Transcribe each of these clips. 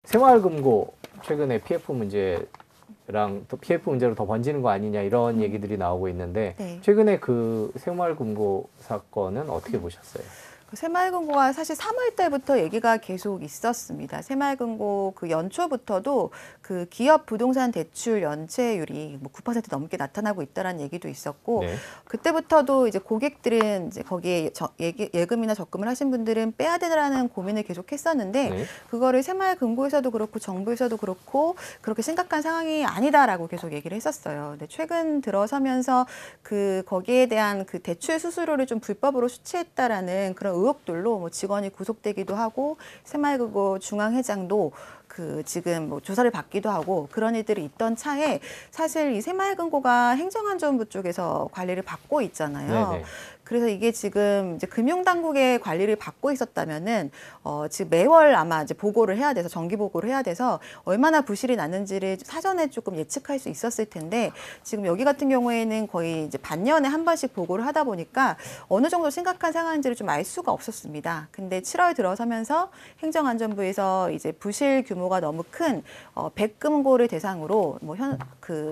새마을금고 최근에 PF 문제랑 또 PF 문제로 더 번지는 거 아니냐 이런 얘기들이 나오고 있는데 네. 최근에 그 새마을금고 사건은 어떻게 보셨어요? 새마을금고가 사실 3월 때부터 얘기가 계속 있었습니다. 새마을금고 그 연초부터도 그 기업 부동산 대출 연체율이 뭐 9% 넘게 나타나고 있다라는 얘기도 있었고, 네. 그때부터도 이제 고객들은 이제 거기에 예금이나 적금을 하신 분들은 빼야 되라는 고민을 계속 했었는데, 네. 그거를 새마을금고에서도 그렇고 정부에서도 그렇고 그렇게 심각한 상황이 아니다라고 계속 얘기를 했었어요. 근데 최근 들어서면서 그 거기에 대한 그 대출 수수료를 좀 불법으로 수취했다라는 그런 의혹들로 뭐 직원이 구속되기도 하고 새마을금고 중앙회장도 그 지금 뭐 조사를 받기도 하고 그런 일들이 있던 차에 사실 이 새마을금고가 행정안전부 쪽에서 관리를 받고 있잖아요. 네네. 그래서 이게 지금 이제 금융당국의 관리를 받고 있었다면은 지금 매월 아마 이제 보고를 해야 돼서 정기 보고를 해야 돼서 얼마나 부실이 났는지를 사전에 조금 예측할 수 있었을 텐데 지금 여기 같은 경우에는 거의 이제 반년에 한 번씩 보고를 하다 보니까 어느 정도 심각한 상황인지를 좀 알 수가 없었습니다. 근데 7월 들어서면서 행정안전부에서 이제 부실 규모가 너무 큰 100금고를 대상으로 뭐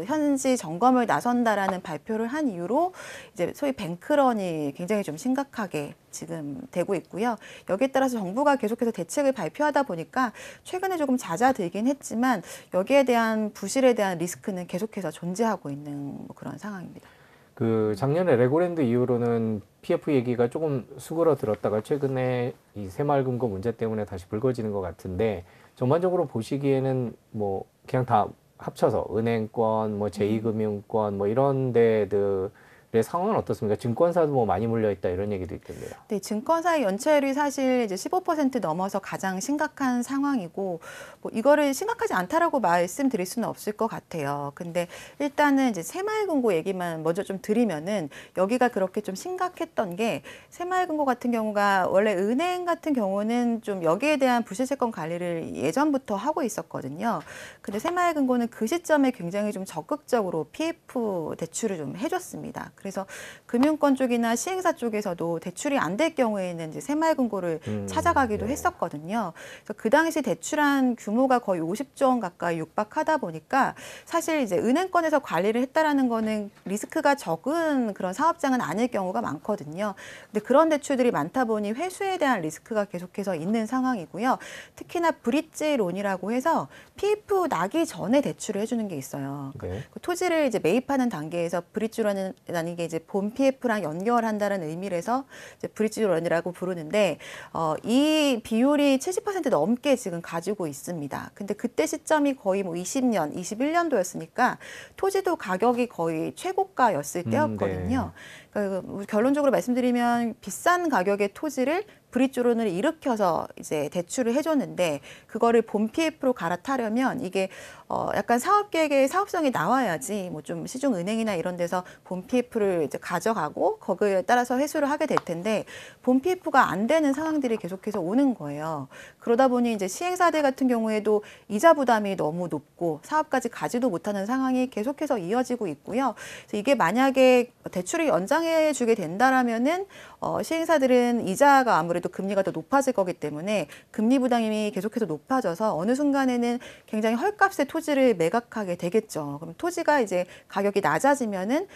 현지 점검을 나선다라는 발표를 한 이후로 이제 소위 뱅크런이 굉장히 좀 심각하게 지금 되고 있고요. 여기에 따라서 정부가 계속해서 대책을 발표하다 보니까 최근에 조금 잦아들긴 했지만 여기에 대한 부실에 대한 리스크는 계속해서 존재하고 있는 뭐 그런 상황입니다. 그 작년에 레고랜드 이후로는 PF 얘기가 조금 수그러들었다가 최근에 이 새마을금고 문제 때문에 다시 불거지는 것 같은데 전반적으로 보시기에는 뭐 그냥 다 합쳐서 은행권, 뭐 제2금융권 뭐 이런 데들의 상황은 어떻습니까? 증권사도 뭐 많이 몰려 있다 이런 얘기도 있던데요. 네, 증권사의 연체율이 사실 이제 15% 넘어서 가장 심각한 상황이고, 뭐 이거를 심각하지 않다라고 말씀드릴 수는 없을 것 같아요. 근데 일단은 이제 새마을금고 얘기만 먼저 좀 드리면은 여기가 그렇게 좀 심각했던 게 새마을금고 같은 경우가 원래 은행 같은 경우는 좀 여기에 대한 부실채권 관리를 예전부터 하고 있었거든요. 근데 새마을금고는 그 시점에 굉장히 좀 적극적으로 PF 대출을 좀 해줬습니다. 그래서 금융권 쪽이나 시행사 쪽에서도 대출이 안 될 경우에는 이제 새마을금고를 찾아가기도 네. 했었거든요. 그래서 그 당시 대출한 규모가 거의 50조 원 가까이 육박하다 보니까 사실 이제 은행권에서 관리를 했다라는 거는 리스크가 적은 그런 사업장은 아닐 경우가 많거든요. 근데 그런 대출들이 많다 보니 회수에 대한 리스크가 계속해서 있는 상황이고요. 특히나 브릿지론이라고 해서 PF 나기 전에 대출을 해주는 게 있어요. 네. 그 토지를 이제 매입하는 단계에서 브릿지론이라는 게 이제 본 PF랑 연결한다는 의미에서 이제 브릿지론이라고 부르는데 이 비율이 70% 넘게 지금 가지고 있습니다. 근데 그때 시점이 거의 뭐 20년, 21년도였으니까 토지도 가격이 거의 최고가였을 때였거든요. 네. 그러니까 결론적으로 말씀드리면 비싼 가격의 토지를 브릿지론을 일으켜서 이제 대출을 해줬는데 그거를 본 PF로 갈아타려면 이게 약간 사업 계획의 사업성이 나와야지 뭐 좀 시중은행이나 이런 데서 본 PF를 이제 가져가고 거기에 따라서 회수를 하게 될 텐데 본 PF가 안 되는 상황들이 계속해서 오는 거예요. 그러다 보니 이제 시행사들 같은 경우에도 이자 부담이 너무 높고 사업까지 가지도 못하는 상황이 계속해서 이어지고 있고요. 그래서 이게 만약에 대출을 연장해 주게 된다라면은 시행사들은 이자가 아무래도 금리가 더 높아질 거기 때문에 금리 부담이 계속해서 높아져서 어느 순간에는 굉장히 헐값의 토지를 매각하게 되겠죠. 그럼 토지가 이제 가격이 낮아지면은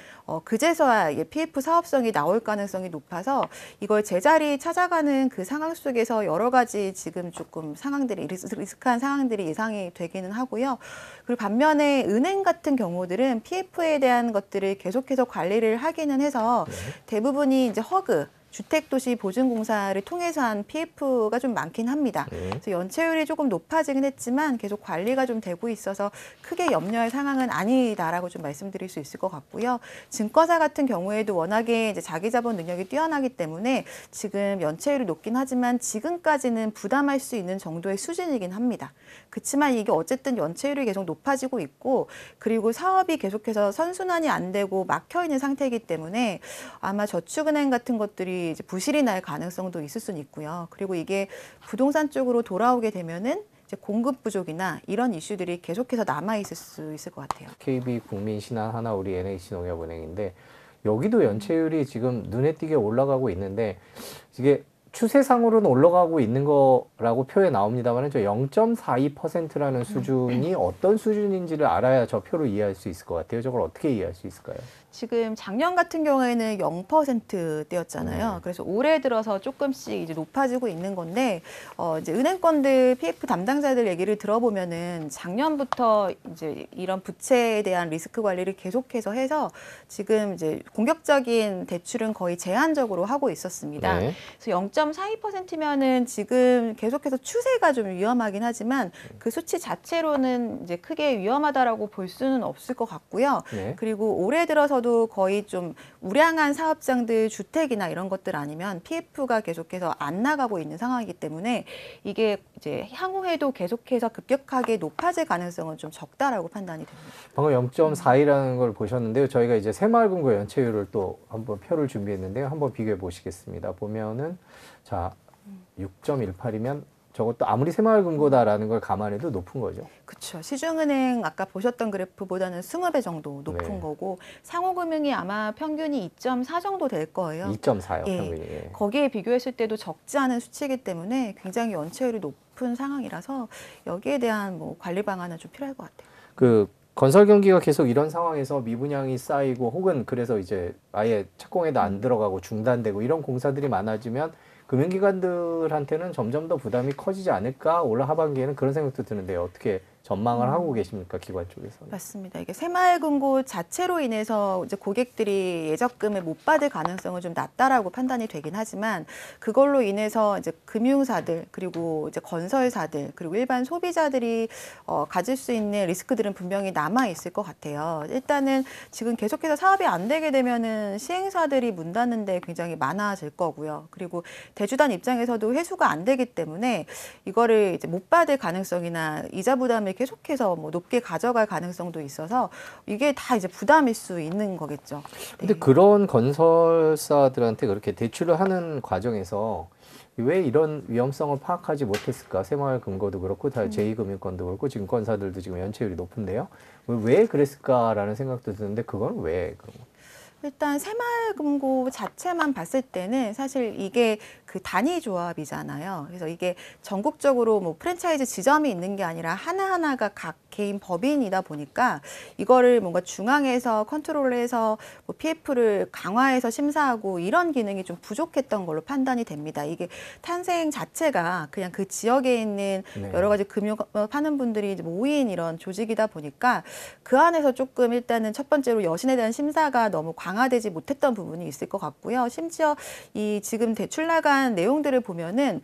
그제서야 이게 PF 사업성이 나올 가능성이 높아서 이걸 제자리 찾아가는 그 상황 속에서 여러 가지 지금 조금 상황들이 리스크한 상황들이 예상이 되기는 하고요. 그리고 반면에 은행 같은 경우들은 PF에 대한 것들을 계속해서 관리를 하기는 해서 대부분이 이제 허그 주택도시보증공사를 통해서 한 PF가 좀 많긴 합니다. 그래서 연체율이 조금 높아지긴 했지만 계속 관리가 좀 되고 있어서 크게 염려할 상황은 아니다라고 좀 말씀드릴 수 있을 것 같고요. 증권사 같은 경우에도 워낙에 이제 자기자본 능력이 뛰어나기 때문에 지금 연체율이 높긴 하지만 지금까지는 부담할 수 있는 정도의 수준이긴 합니다. 그렇지만 이게 어쨌든 연체율이 계속 높아지고 있고 그리고 사업이 계속해서 선순환이 안 되고 막혀 있는 상태이기 때문에 아마 저축은행 같은 것들이 이제 부실이 날 가능성도 있을 수는 있고요. 그리고 이게 부동산 쪽으로 돌아오게 되면은 이제 공급 부족이나 이런 이슈들이 계속해서 남아 있을 수 있을 것 같아요. KB, 국민, 신한, 하나우리, NH농협은행인데 여기도 연체율이 지금 눈에 띄게 올라가고 있는데 이게 추세상으로는 올라가고 있는 거라고 표에 나옵니다만 저 0.42%라는 수준이 어떤 수준인지를 알아야 저 표를 이해할 수 있을 것 같아요. 저걸 어떻게 이해할 수 있을까요? 지금 작년 같은 경우에는 0%대였잖아요. 네. 그래서 올해 들어서 조금씩 이제 높아지고 있는 건데, 이제 은행권들 PF 담당자들 얘기를 들어보면은 작년부터 이제 이런 부채에 대한 리스크 관리를 계속해서 해서 지금 이제 공격적인 대출은 거의 제한적으로 하고 있었습니다. 네. 그래서 0.42%면은 지금 계속해서 추세가 좀 위험하긴 하지만 그 수치 자체로는 이제 크게 위험하다라고 볼 수는 없을 것 같고요. 네. 그리고 올해 들어서도 거의 좀 우량한 사업장들 주택이나 이런 것들 아니면 PF가 계속해서 안 나가고 있는 상황이기 때문에 이게 이제 향후에도 계속해서 급격하게 높아질 가능성은 좀 적다라고 판단이 됩니다. 방금 0.4라는 걸 보셨는데요. 저희가 이제 새마을금고 연체율을 또 한번 표를 준비했는데요. 한번 비교해 보시겠습니다. 보면은 자 6.18이면 저것도 아무리 새마을금고다라는 걸 감안해도 높은 거죠. 그렇죠. 시중은행 아까 보셨던 그래프보다는 20배 정도 높은 네. 거고 상호금융이 아마 평균이 2.4 정도 될 거예요. 2.4요, 예. 평균이. 예. 거기에 비교했을 때도 적지 않은 수치이기 때문에 굉장히 연체율이 높은 상황이라서 여기에 대한 뭐 관리 방안은 좀 필요할 것 같아요. 그 건설 경기가 계속 이런 상황에서 미분양이 쌓이고 혹은 그래서 이제 아예 착공에도 안 들어가고 중단되고 이런 공사들이 많아지면 금융기관들한테는 점점 더 부담이 커지지 않을까 올 하반기에는 그런 생각도 드는데요. 어떻게 전망을 하고 계십니까, 기관 쪽에서? 맞습니다. 이게 새마을금고 자체로 인해서 이제 고객들이 예적금을 못 받을 가능성은 좀 낮다라고 판단이 되긴 하지만 그걸로 인해서 이제 금융사들 그리고 이제 건설사들 그리고 일반 소비자들이 가질 수 있는 리스크들은 분명히 남아 있을 것 같아요. 일단은 지금 계속해서 사업이 안 되게 되면은 시행사들이 문 닫는데 굉장히 많아질 거고요. 그리고 대주단 입장에서도 회수가 안 되기 때문에 이거를 이제 못 받을 가능성이나 이자 부담을 계속해서 뭐 높게 가져갈 가능성도 있어서 이게 다 이제 부담일 수 있는 거겠죠. 근데 그런 건설사들한테 그렇게 대출을 하는 과정에서 왜 이런 위험성을 파악하지 못했을까? 새마을금고도 그렇고 다 제2금융권도 그렇고 증권사들도 지금 연체율이 높은데요. 왜 그랬을까라는 생각도 드는데 그건 왜 그런 거? 일단 새마을금고 자체만 봤을 때는 사실 이게 그 단위 조합이잖아요. 그래서 이게 전국적으로 뭐 프랜차이즈 지점이 있는 게 아니라 하나하나가 각 개인 법인이다 보니까 이거를 뭔가 중앙에서 컨트롤해서 뭐 PF를 강화해서 심사하고 이런 기능이 좀 부족했던 걸로 판단이 됩니다. 이게 탄생 자체가 그냥 그 지역에 있는 네. 여러 가지 금융 파는 분들이 이제 모인 이런 조직이다 보니까 그 안에서 조금 일단은 첫 번째로 여신에 대한 심사가 너무 강화되지 못했던 부분이 있을 것 같고요. 심지어 이 지금 대출 나간 내용들을 보면은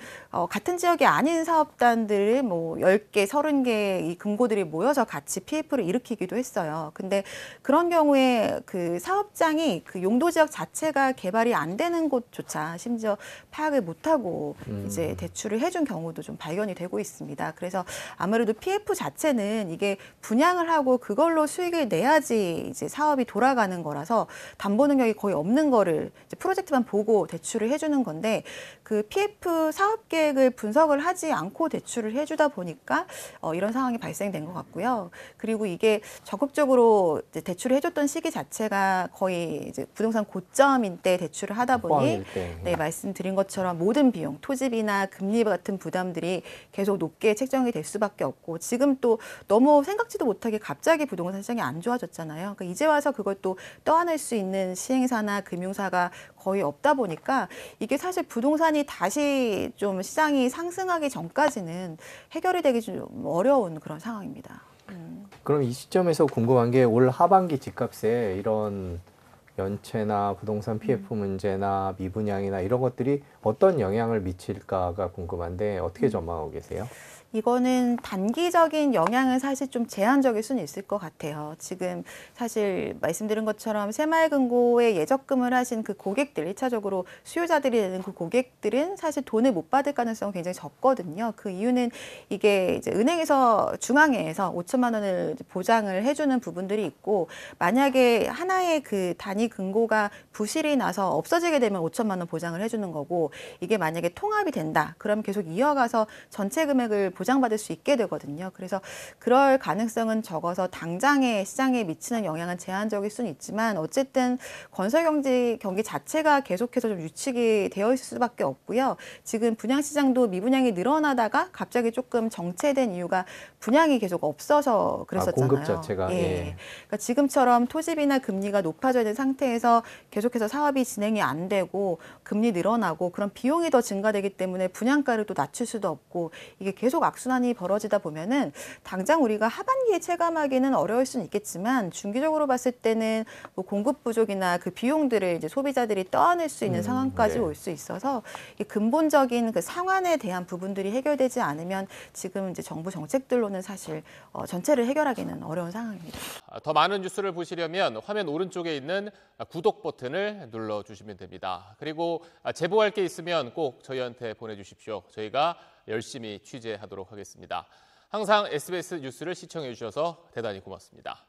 같은 지역이 아닌 사업단들을 뭐 10개, 30개 이 금고들이 모여서 같이 PF를 일으키기도 했어요. 근데 그런 경우에 그 사업장이 그 용도 지역 자체가 개발이 안 되는 곳조차 심지어 파악을 못하고 이제 대출을 해준 경우도 좀 발견이 되고 있습니다. 그래서 아무래도 PF 자체는 이게 분양을 하고 그걸로 수익을 내야지 이제 사업이 돌아가는 거라서 담보 능력이 거의 없는 거를 이제 프로젝트만 보고 대출을 해주는 건데 그 PF 사업 계획을 분석을 하지 않고 대출을 해주다 보니까 이런 상황이 발생된 것 같고요. 그리고 이게 적극적으로 이제 대출을 해줬던 시기 자체가 거의 이제 부동산 고점인 때 대출을 하다 보니 포항일 때. 네, 말씀드린 것처럼 모든 비용, 토지비나 금리 같은 부담들이 계속 높게 책정이 될 수밖에 없고 지금 또 너무 생각지도 못하게 갑자기 부동산 시장이 안 좋아졌잖아요. 그러니까 이제 와서 그걸 또 떠안을 수 있는 시행사나 금융사가 거의 없다 보니까 이게 사실 부동산이 다시 좀 시장이 상승하기 전까지는 해결이 되기 좀 어려운 그런 상황입니다. 그럼 이 시점에서 궁금한 게 올 하반기 집값에 이런 연체나 부동산 PF 문제나 미분양이나 이런 것들이 어떤 영향을 미칠까가 궁금한데 어떻게 전망하고 계세요? 이거는 단기적인 영향은 사실 좀 제한적일 수는 있을 것 같아요. 지금 사실 말씀드린 것처럼 새마을금고에 예적금을 하신 그 고객들, 1차적으로 수요자들이 되는 그 고객들은 사실 돈을 못 받을 가능성이 굉장히 적거든요. 그 이유는 이게 이제 은행에서 중앙회에서 5천만 원을 보장을 해주는 부분들이 있고 만약에 하나의 그 단위 금고가 부실이 나서 없어지게 되면 5천만 원 보장을 해주는 거고 이게 만약에 통합이 된다. 그럼 계속 이어가서 전체 금액을 보장받을 수 있게 되거든요. 그래서 그럴 가능성은 적어서 당장의 시장에 미치는 영향은 제한적일 수는 있지만 어쨌든 건설 경기 자체가 계속해서 좀 유축이 되어 있을 수밖에 없고요. 지금 분양 시장도 미분양이 늘어나다가 갑자기 조금 정체된 이유가 분양이 계속 없어서 그랬었잖아요. 공급 자체가. 그러니까 지금처럼 토지비나 금리가 높아져 있는 상태에서 계속해서 사업이 진행이 안 되고 금리 늘어나고 그런 비용이 더 증가되기 때문에 분양가를 또 낮출 수도 없고 이게 계속 악순환이 벌어지다 보면은 당장 우리가 하반기에 체감하기는 어려울 수는 있겠지만 중기적으로 봤을 때는 뭐 공급 부족이나 그 비용들을 이제 소비자들이 떠안을 수 있는 상황까지 올 수 있어서 이 근본적인 그 상환에 대한 부분들이 해결되지 않으면 지금 이제 정부 정책들로는 사실 전체를 해결하기는 어려운 상황입니다. 더 많은 뉴스를 보시려면 화면 오른쪽에 있는 구독 버튼을 눌러주시면 됩니다. 그리고 제보할 게 있으면 꼭 저희한테 보내주십시오. 저희가 열심히 취재하도록 하겠습니다. 항상 SBS 뉴스를 시청해 주셔서 대단히 고맙습니다.